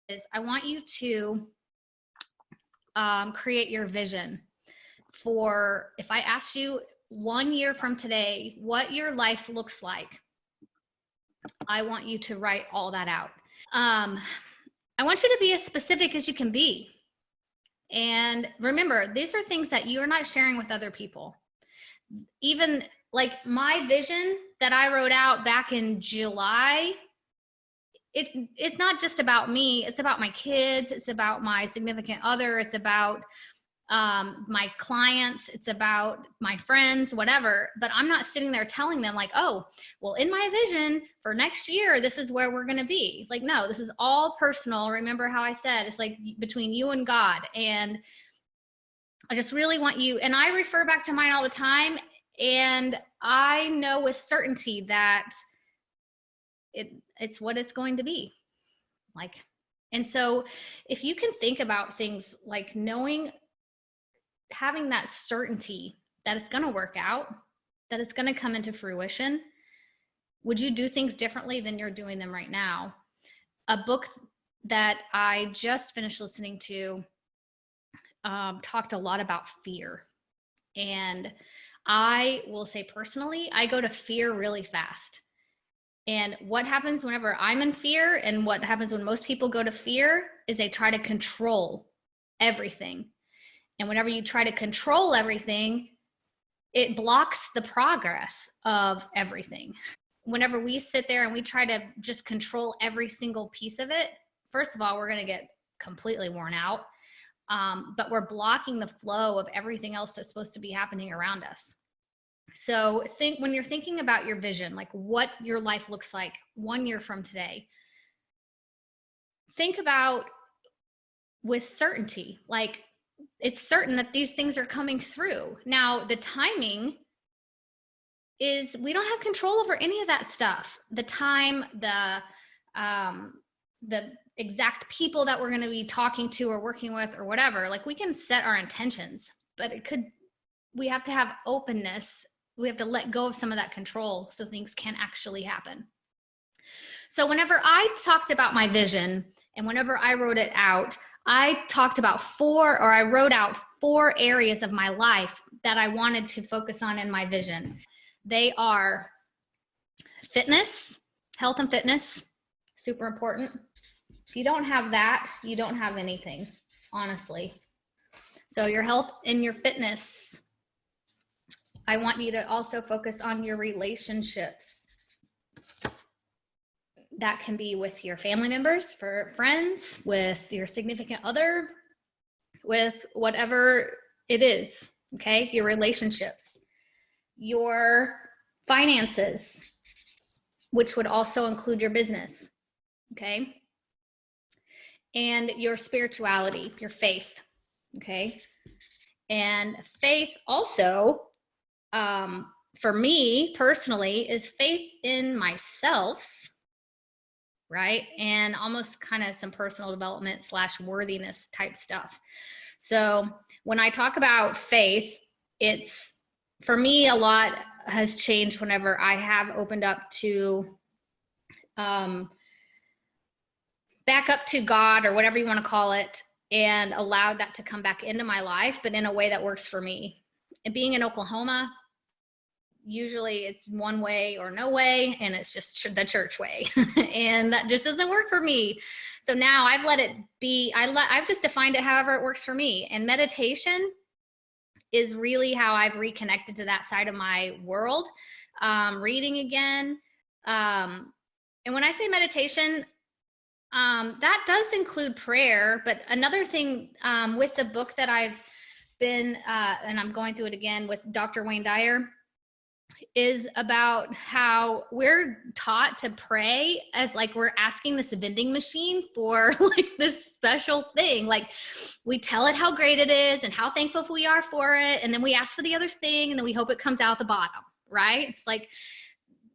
is I want you to create your vision for, if I ask you 1 year from today, what your life looks like, I want you to write all that out. I want you to be as specific as you can be. And remember, these are things that you're not sharing with other people. Even like my vision that I wrote out back in July, it's not just about me. It's about my kids. It's about my significant other. It's about my clients. It's about my friends, whatever. But I'm not sitting there telling them like, oh, well, in my vision for next year, this is where we're going to be. Like, no, this is all personal. Remember how I said it's like between you and God. And I just really want you, and I refer back to mine all the time. And I know with certainty that it's what it's going to be like. And so if you can think about things like knowing, having that certainty that it's going to work out, that it's going to come into fruition, would you do things differently than you're doing them right now? A book that I just finished listening to talked a lot about fear. And I will say personally, I go to fear really fast. And what happens whenever I'm in fear, and what happens when most people go to fear, is they try to control everything. And whenever you try to control everything, it blocks the progress of everything. Whenever we sit there and we try to just control every single piece of it, first of all, we're going to get completely worn out. But we're blocking the flow of everything else that's supposed to be happening around us. So think, when you're thinking about your vision, like what your life looks like 1 year from today, think about with certainty, like it's certain that these things are coming through. Now, the timing is, we don't have control over any of that stuff. The time, the exact people that we're going to be talking to or working with or whatever, like we can set our intentions, but we have to have openness. We have to let go of some of that control so things can actually happen. So whenever I talked about my vision and whenever I wrote it out, I wrote out 4 areas of my life that I wanted to focus on in my vision. They are fitness, health and fitness, super important. If you don't have that, you don't have anything, honestly. So your health and your fitness. I want you to also focus on your relationships. That can be with your family members, for friends, with your significant other, with whatever it is, okay? Your relationships, your finances, which would also include your business, okay? And your spirituality, your faith, okay? And faith also, for me personally, is faith in myself, right? And almost kind of some personal development / worthiness type stuff. So when I talk about faith, it's, for me, a lot has changed whenever I have opened up to, back up to God or whatever you want to call it, and allowed that to come back into my life, but in a way that works for me. And being in Oklahoma, usually it's one way or no way, and it's just the church way. And that just doesn't work for me. So now I've let it be. I've just defined it however it works for me. And meditation is really how I've reconnected to that side of my world. Reading again. And when I say meditation, that does include prayer. But another thing with the book that I've been, and I'm going through it again with Dr. Wayne Dyer, is about how we're taught to pray as like we're asking this vending machine for like this special thing. Like we tell it how great it is and how thankful we are for it, and then we ask for the other thing, and then we hope it comes out the bottom, right? It's like,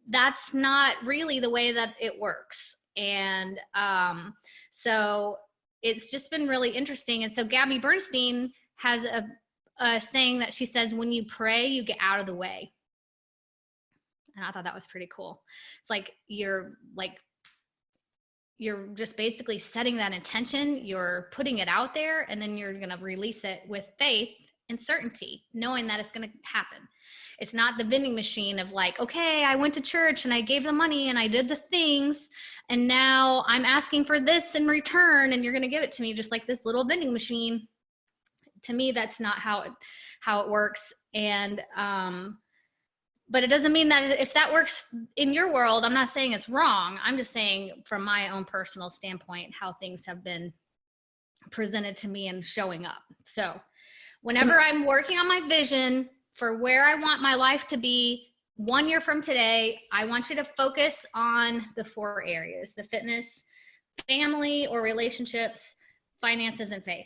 that's not really the way that it works. And so it's just been really interesting. And so Gabby Bernstein has a saying that she says, when you pray, you get out of the way. And I thought that was pretty cool. It's like you're you're just basically setting that intention, you're putting it out there, and then you're going to release it with faith and certainty, knowing that it's going to happen. It's not the vending machine of like, okay, I went to church and I gave the money and I did the things, and now I'm asking for this in return, and you're going to give it to me just like this little vending machine. To me, that's not how it works. And but it doesn't mean that if that works in your world, I'm not saying it's wrong. I'm just saying from my own personal standpoint, how things have been presented to me and showing up. So whenever I'm working on my vision for where I want my life to be 1 year from today, I want you to focus on the 4 areas: the fitness, family or relationships, finances, and faith.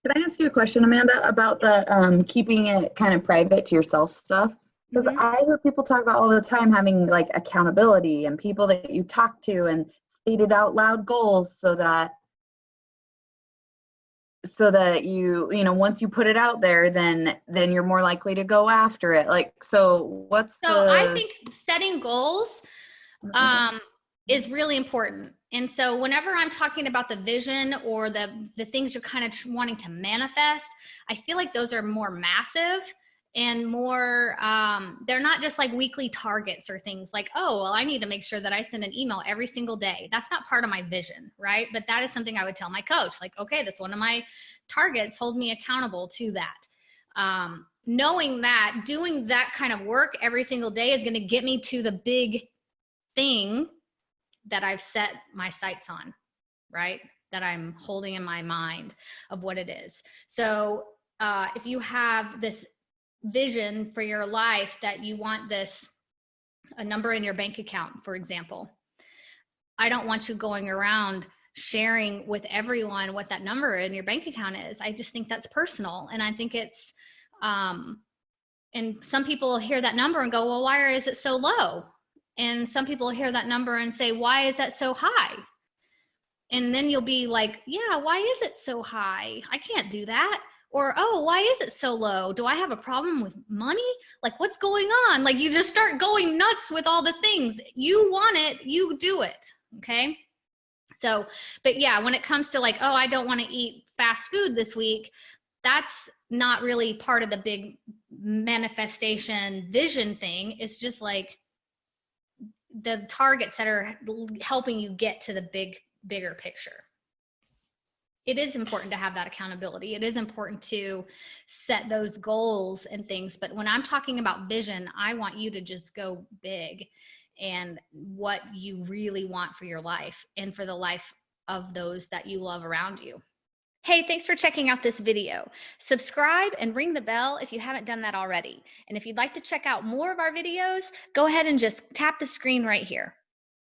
Can I ask you a question, Amanda, about the keeping it kind of private to yourself stuff? Because I hear people talk about all the time having like accountability and people that you talk to and stated out loud goals so that you know, once you put it out there, then you're more likely to go after it. Like, so I think setting goals is really important. And so whenever I'm talking about the vision or the things you're kind of wanting to manifest, I feel like those are more massive and more, they're not just like weekly targets or things like, oh, well, I need to make sure that I send an email every single day. That's not part of my vision, right? But that is something I would tell my coach, like, okay, that's one of my targets, hold me accountable to that. Knowing that doing that kind of work every single day is going to get me to the big thing that I've set my sights on, right? That I'm holding in my mind of what it is. So if you have this vision for your life that you want a number in your bank account, for example, I don't want you going around sharing with everyone what that number in your bank account is. I just think that's personal. And I think it's, and some people hear that number and go, well, why is it so low? And some people hear that number and say, why is that so high? And then you'll be like, yeah, why is it so high? I can't do that. Or, oh, why is it so low? Do I have a problem with money? Like, what's going on? Like, you just start going nuts with all the things. You want it, you do it, okay? So, but yeah, when it comes to like, oh, I don't want to eat fast food this week, that's not really part of the big manifestation vision thing. It's just like the targets that are helping you get to the bigger picture. It is important to have that accountability. It is important to set those goals and things. But when I'm talking about vision, I want you to just go big and what you really want for your life and for the life of those that you love around you. Hey, thanks for checking out this video. Subscribe and ring the bell if you haven't done that already. And if you'd like to check out more of our videos, go ahead and just tap the screen right here.